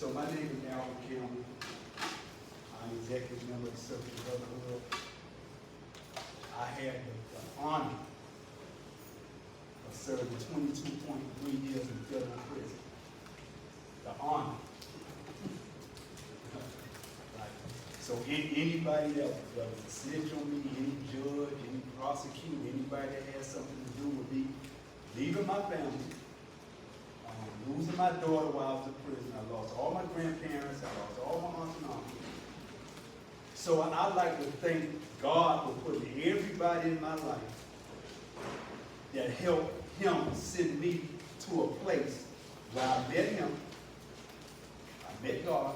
So my name is Alvin Campbell. I'm executive member of the Circuit Brotherhood. I had the honor of serving 22.3 years in federal prison. The honor. Right. So anybody that was snitch on me, any judge, any prosecutor, anybody that has something to do with me leaving my family, losing my daughter while I was in prison. I lost all my grandparents. I lost all my aunts and uncles. So I'd like to thank God for putting everybody in my life that helped him send me to a place where I met him. I met God.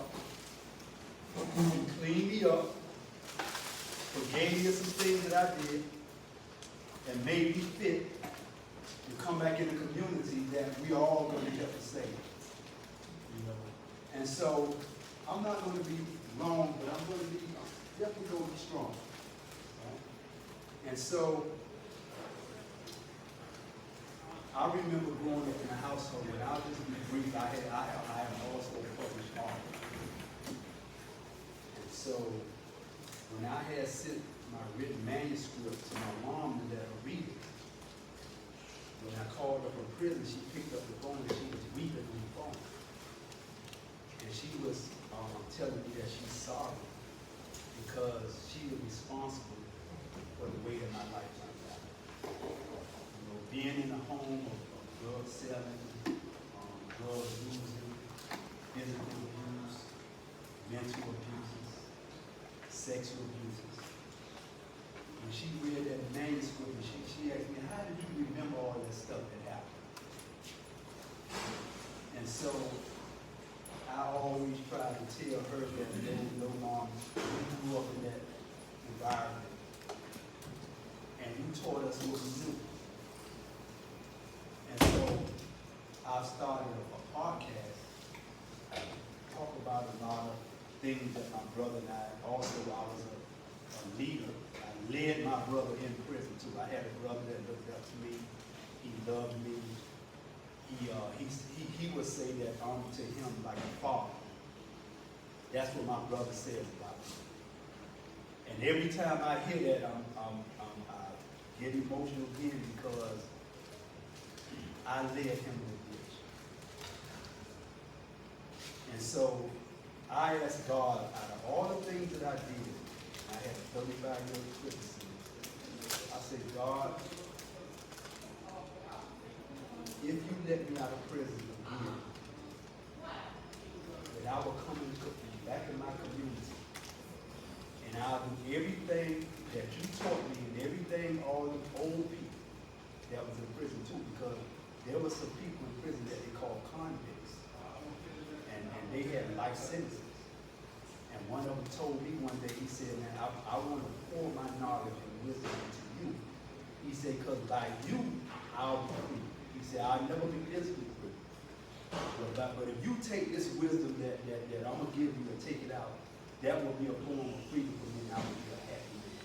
He cleaned me up, forgave me of some things that I did, and made me fit to come back in the community that we all going to help to save. You know? And so I'm not going to be long, but I'm going to be definitely going to be strong. Right? And so I remember growing up in a household, and I'll just be brief. I have also published art. And so when I had sent my written manuscript to my mom to let her read it, when I called her from prison, she picked up the phone and she was weeping on the phone. And she was telling me that she's sorry because she was responsible for the way that my life turned out. You know, being in a home of drug selling, drug using, physical abuse, mental abuses, sexual abuses. When she read that manuscript, and she asked me, how did you remember all that stuff that happened? And so I always try to tell her that no, Mom, we grew up in that environment. And you taught us what we knew. And so I've started a podcast, talk about a lot of things that my brother and I, also I was a leader. I led my brother in prison too. I had a brother that looked up to me. He loved me. He would say that I'm to him like a father. That's what my brother says about me. And every time I hear that, I get emotional again because I led him in the ditch. And so I asked God, out of all the things that I did, I had a 35-year prison sentence. I said, God, if you let me out of prison again, that I will come back in my community, and I'll do everything that you taught me, and everything all the old people that was in prison too, because there were some people in prison that they called convicts, and they had life sentences. And one of them told me one day, he said, man, I want to pour my knowledge and wisdom into you. He said, because by you, I'll be free. He said, I'll never be physically free. But if you take this wisdom that I'm going to give you and take it out, that will be a form of freedom for me, and I will be a happy man.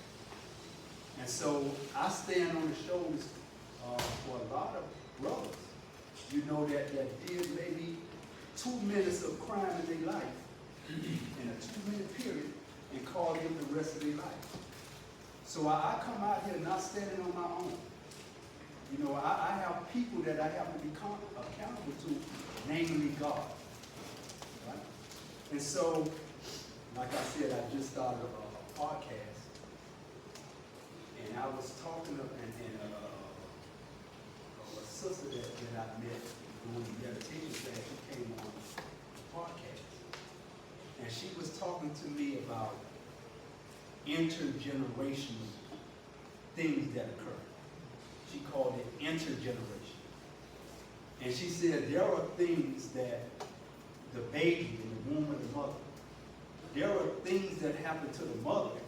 And so I stand on the shoulders for a lot of brothers, you know, that did maybe 2 minutes of crime in their life, in a 2-minute period, and call them the rest of their life. So I come out here not standing on my own. You know, I have people that I have to be accountable to, namely God. Right? And so, like I said, I just started a podcast, and I was talking to a sister that I met doing the meditation class. She came on the podcast. And she was talking to me about intergenerational things that occur. She called it intergeneration. And she said there are things that the baby in the womb of the mother, there are things that happen to the mother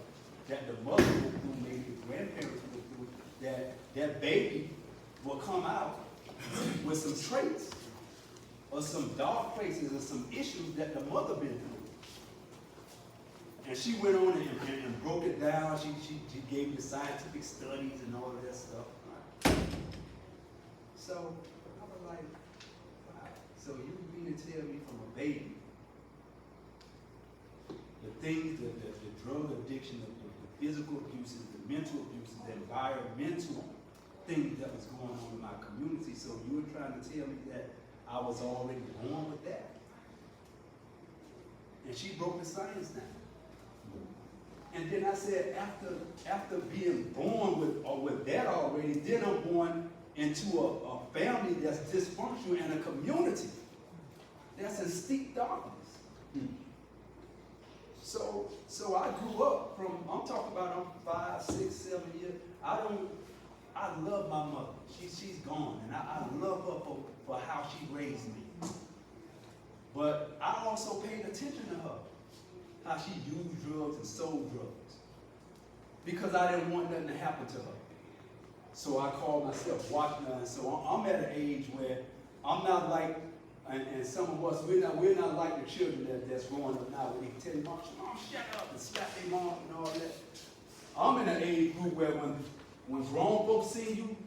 that the mother will do, maybe the grandparents will do, that baby will come out with some traits or some dark places or some issues that the mother been through. And she went on and broke it down. She gave me the scientific studies and all of that stuff. Right? So I was like, wow. So you mean to tell me from a baby things, the drug addiction, the physical abuses, the mental abuses, the environmental things that was going on in my community. So you were trying to tell me that I was already born with that? And she broke the science down. And then I said, after being born with that already, then I'm born into a family that's dysfunctional and a community that's in steep darkness. So I grew up from, I'm talking about I'm 5, 6, 7 years. I love my mother. She's gone, and I love her for how she raised me. But I also paid attention to her, how she used drugs and sold drugs, because I didn't want nothing to happen to her. So I called myself watching her, and so I'm at an age where I'm not like, and some of us, we're not like the children that's growing up now, where they tell you, Mom, shut up, and slap their mom and all that. I'm in an age group where when grown folks see you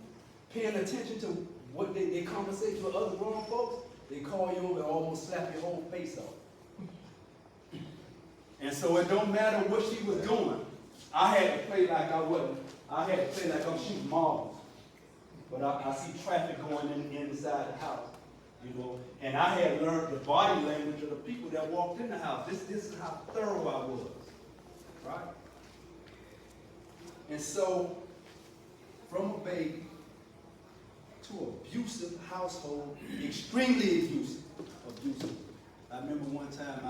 paying attention to what they conversate with other grown folks, they call you over and almost slap your whole face off. And so it don't matter what she was doing. I had to play like I had to play like I'm shooting marbles. But I see traffic going inside the house, you know. And I had learned the body language of the people that walked in the house. This is how thorough I was, right? And so, from a baby to an abusive household, extremely abusive. I remember one time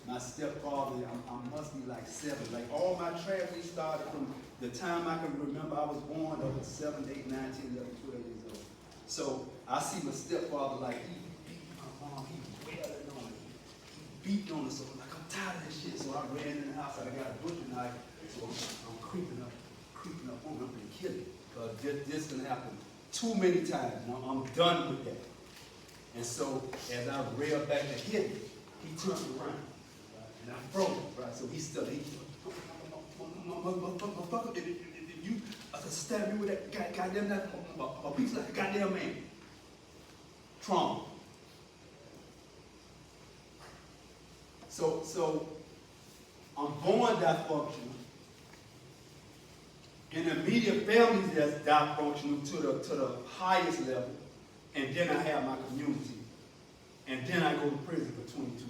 my stepfather, I must be like 7, like all my tragedy started from the time I can remember I was born, I was 7, 8, 9, 10, 11, 12 years old. So I see my stepfather like he beat my mom, he wailing on her, he beat on her, so I'm like, I'm tired of this shit. So I ran in the house, I got a butcher knife, so I'm creeping up on him and killing him. Because this can happen too many times. I'm done with that. And so as I railed back to hit him, he turned around. And I froze, right? So he's still, motherfucker, if you stab me with that goddamn knife, a piece like a goddamn man. Trauma. So I'm born dysfunctional. In immediate families that's dysfunctional to the highest level, and then I have my community, and then I go to prison for 22.3 years.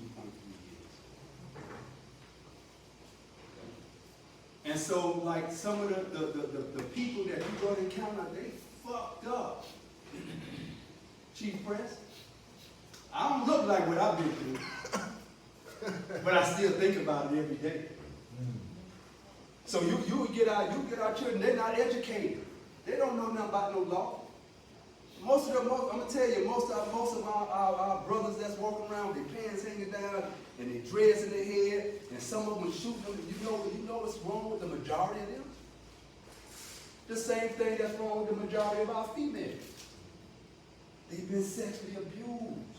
And so, like some of the people that you go to encounter, they fucked up. Chief Press, I don't look like what I've been through, but I still think about it every day. So you get our children, they're not educated. They don't know nothing about no law. I'm gonna tell you, most of our brothers that's walking around with their pants hanging down and their dreads in their head, and some of them shooting them. You know what's wrong with the majority of them? The same thing that's wrong with the majority of our females. They've been sexually abused.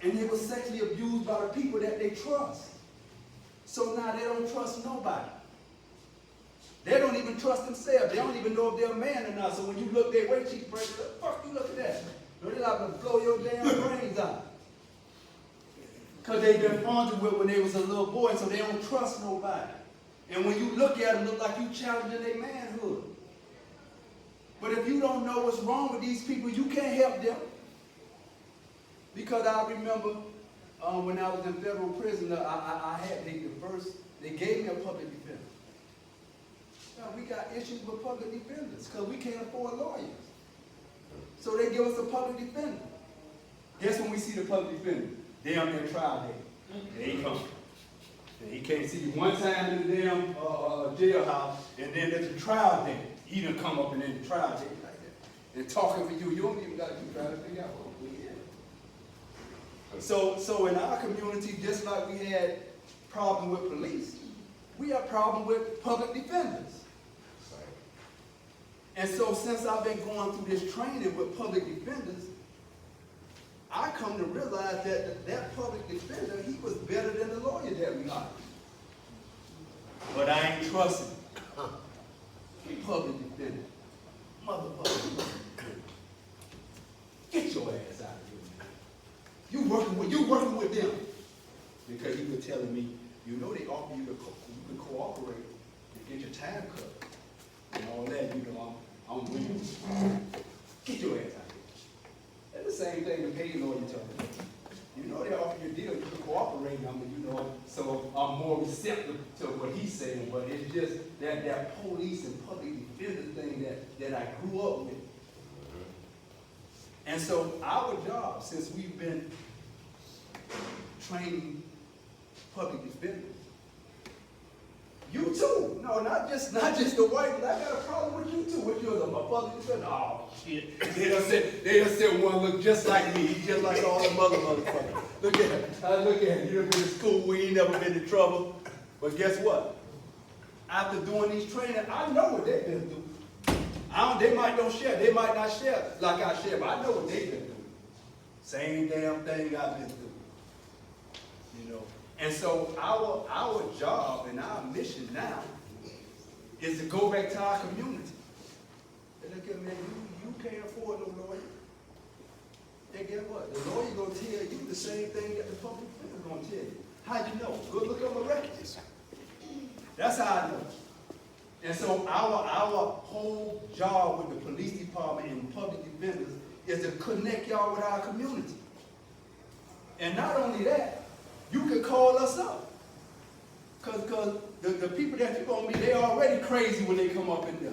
And they were sexually abused by the people that they trust. So now they don't trust nobody. They don't even trust themselves. They don't even know if they're a man or not. So when you look their way, Chief Press, what the fuck you look at that? They're liable to blow your damn brains out. Because they've been bonded with when they was a little boy, so they don't trust nobody. And when you look at them, it look like you challenging their manhood. But if you don't know what's wrong with these people, you can't help them. Because I remember when I was in federal prison, they gave me a public defender. Now, we got issues with public defenders because we can't afford lawyers. So they give us a public defender. Guess when we see the public defender? They on their trial day. There he comes. And he can't see you one time in the damn jailhouse, and then at the trial day, he done come up and in the trial day like that. And talking for you, you don't even got to keep trying to figure out what we in. So in our community, just like we had problem with police, we have problem with public defenders. And so since I've been going through this training with public defenders, I come to realize that public defender, he was better than the lawyer that we hired. But I ain't trusting public defender. Motherfucker. Get your ass out of here, man. You working with them. because he was telling me, you know, they offer you to you can cooperate and get your time cut and all that. You know, I'm willing. Get your ass out here. That's the same thing the paid lawyer told me. You know, they offer you a deal, you can cooperate, you know, so I'm more receptive to what he's saying, but it's just that police and public defender thing that I grew up with. And so our job, since we've been training public defenders, you too. No, not just the white, but I got a problem with you too. What you as a public defender? Oh shit. They done said one look just like me. He's just like all the motherfuckers. Look at him. Look at him. You done been to school, we ain't never been in trouble. But guess what? After doing these training, I know what they've been through. They might not share like I share, but I know what they've been through. Same damn thing I've been through. You know. And so our job and our mission now is to go back to our community. And look at, man, you can't afford no lawyer. And guess what? The lawyer gonna tell you the same thing that the public defender gonna tell you. How'd you know? Go look at my records. That's how I know. And so our whole job with the police department and public defenders is to connect y'all with our community. And not only that, you can call us up. Because the people that you're going to meet, they're already crazy when they come up in there.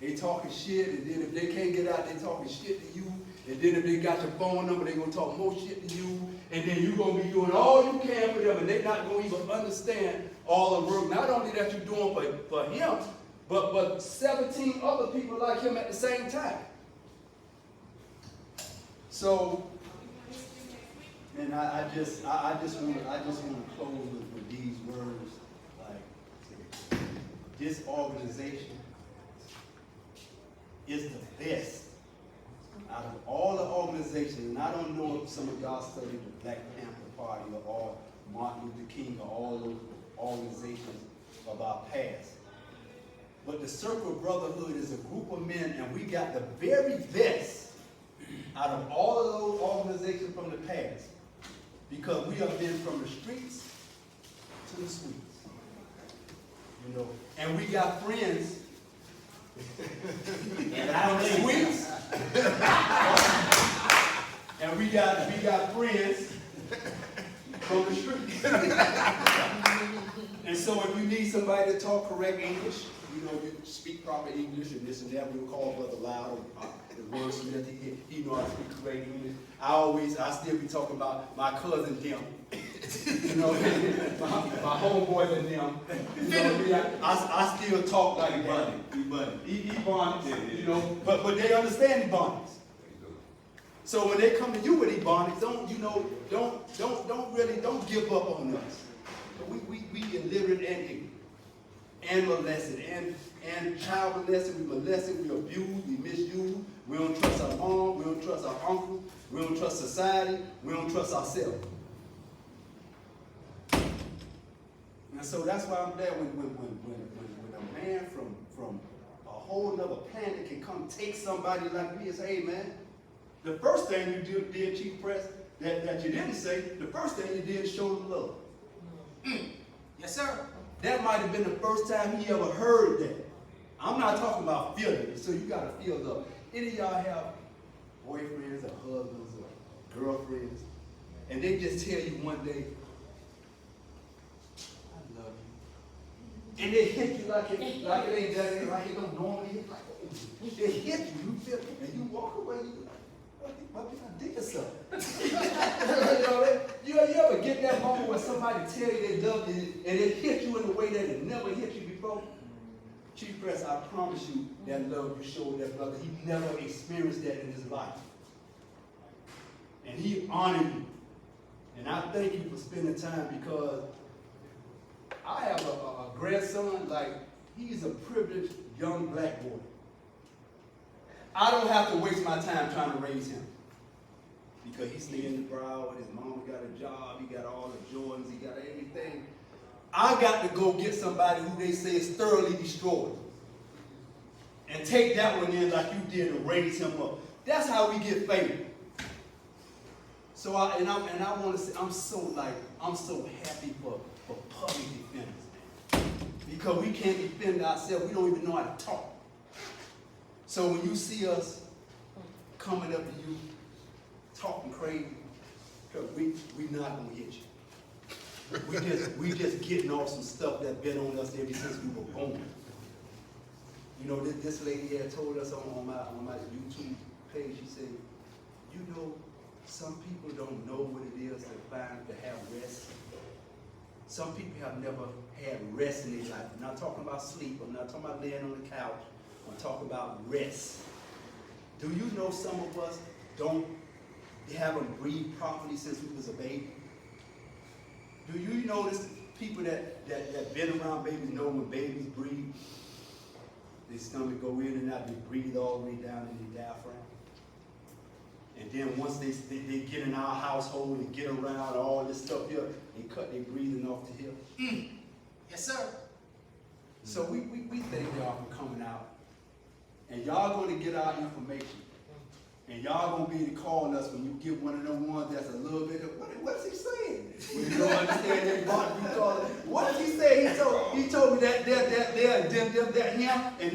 They talking shit, and then if they can't get out, they talking shit to you. And then if they got your phone number, they're going to talk more shit to you. And then you're going to be doing all you can for them, and they're not going to even understand all the work, not only that you're doing for him, but 17 other people like him at the same time. So, and I just want to close with these words, like, this organization is the best out of all the organizations. And I don't know if some of y'all studied the Black Panther Party or Martin Luther King or all those organizations of our past. But the Circle Brotherhood is a group of men, and we got the very best out of all of those organizations from the past, because we have been from the streets to the suites, you know. And we got friends out the suites, and we got friends from the streets. And so if you need somebody to talk correct English, you know, you speak proper English and this and that, we'll call Brother Loud, the wordsmith, he know how to speak correct English. I still be talking about my cousin them. You know, my homeboys and them. You know, I still talk like that. Ebonics, you know, but they understand Ebonics. So when they come to you with Ebonics, don't give up on us. We illiterate and ignorant, and molested, and child molested, we molested, we abused, we misused, we don't trust our mom, we don't trust our uncle, we don't trust society, we don't trust ourselves. And so that's why I'm glad when a man from a whole nother planet can come take somebody like me and say, hey man, the first thing you did, Chief Press, that you didn't say, the first thing you did is show them love. Yes, sir. That might have been the first time he ever heard that. I'm not talking about feeling it, so you got to feel love. Any of y'all have boyfriends or husbands or girlfriends, and they just tell you one day, I love you. And they hit you like it ain't done, like it don't normally hit. Like, they hit you, you feel it, and you walk away, you what did I dig or something? You ever get that moment where somebody tell you they love you and it hit you in a way that it never hit you before? Chief Press, I promise you that love you showed that brother. He never experienced that in his life. And he honored you. And I thank you for spending time, because I have a grandson, like, he's a privileged young black boy. I don't have to waste my time trying to raise him, because he's staying in the Broward, his mama got a job, he got all the Jordans, he got everything. I got to go get somebody who they say is thoroughly destroyed and take that one in like you did and raise him up. That's how we get favor. So I want to say I'm so happy for public defenders, man. Because we can't defend ourselves. We don't even know how to talk. So when you see us coming up to you, talking crazy, we not gonna hit you. We just getting off some stuff that's been on us ever since we were born. You know, this lady had told us on my YouTube page, she said, you know, some people don't know what it is to have rest. Some people have never had rest in their life. I'm not talking about sleep, I'm not talking about laying on the couch, I'm talking about rest. Do you know some of us haven't breathed properly since we was a baby? Do you notice people that been around babies know when babies breathe, their stomach go in and out, they breathe all the way down in their diaphragm? And then once they get in our household and get around all this stuff here, they cut their breathing off to here. Yes, sir. So we thank y'all for coming out. And y'all going to get our information. And y'all going to be able to call us when you get one of them ones that's a little bit of, what is he saying? When you don't understand that part, you call it, what did he say? He told me that him, and